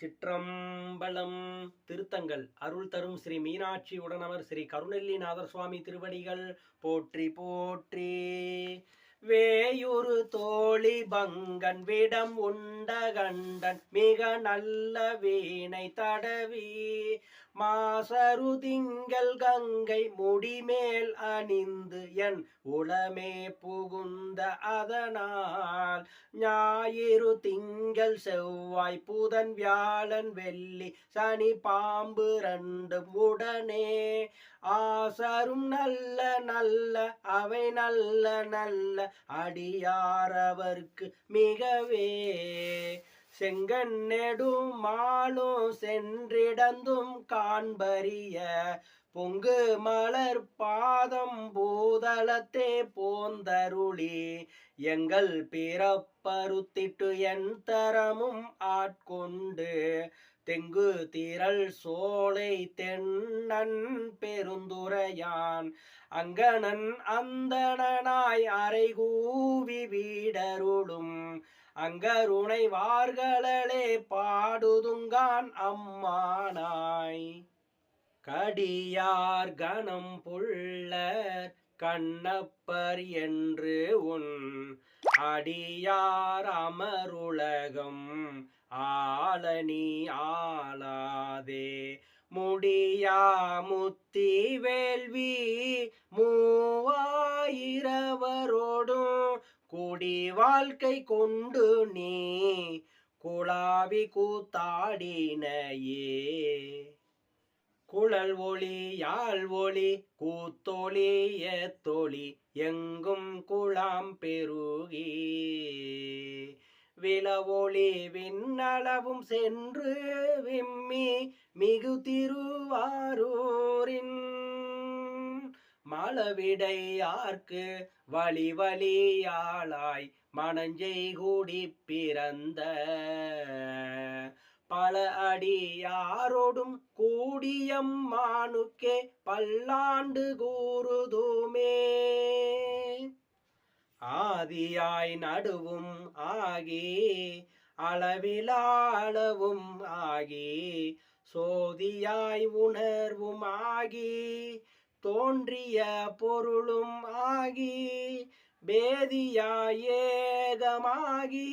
திருச்சிற்றம்பலம். திருத்தங்கள் அருள் தரும் ஸ்ரீ மீனாட்சி உடனவர் ஸ்ரீ கருணெல்லிநாதர் சுவாமி திருவடிகள் போற்றி போற்றி. வேயுறு தோழி பங்கன் விடம் உண்ட கண்டன் மிக நல்ல வீணை தடவி மாசரு திங்கள் கங்கை முடிமேல் அணிந்து என் உளமே புகுந்த அதனால் ஞாயிறு திங்கள் செவ்வாய் புதன் வியாழன் வெள்ளி சனி பாம்பு ரெண்டும் உடனே ஆசரும் நல்ல நல்ல அவை நல்ல நல்ல அடியாரவர்க்கு மிகவே செங்கன் நெடும் மாலும் சென்றிடந்தும் காண்பரிய பொங்கு மலர் பாதம் பூதலத்தே போந்தருளி எங்கள் பிறப்பருத்திட்டு என் தரமும் ஆட்கொண்டு தெங்கு திரள் சோலை தென்னன் பெருந்துரையான் அங்கணன் அந்தணனாய் அறைகூவி வீடருளும் அங்கருணை வார்களே பாடுதுங்கான் அம்மானாய் கடியார் கணம் புள்ளர் கண்ணப்பர் என்று உன் அடியார் அமருலகம் ஆளனி ஆளாதே முடியா முத்தி வேள்வி மூவாயிரவரோடும் கூடி வாழ்க்கை கொண்டு நீ குழாவி கூத்தாடினையே குழல் ஒளி யாழ் ஒளி கூத்தொளி ஏத்தொளி எங்கும் குழாம் பெருகி விளவொளி விண்ணளவும் சென்று விம்மி மிகு திருவாரூரின் மலவிடையார்க்கு வழி வழியாளாய் மணஞ்செய்கூடி பிறந்த பல அடியாரோடும் கூடியம்மானுக்கே பல்லாண்டு கூறுதுமே ஆதியாய் நடுவும் ஆகி அளவிலாளவும் ஆகி சோதியாய் உணர்வும் ஆகி தோன்றிய பொருளும் ஆகி பேதியாய் ஏகமாகி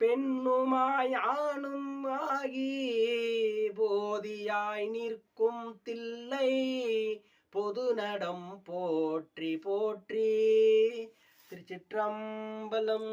பெண்ணுமாய் ஆணும் ஆகி போதியாய் நிற்கும் தில்லை பொது நடம் போற்றி போற்றி. திருச்சிற்றம்பலம்.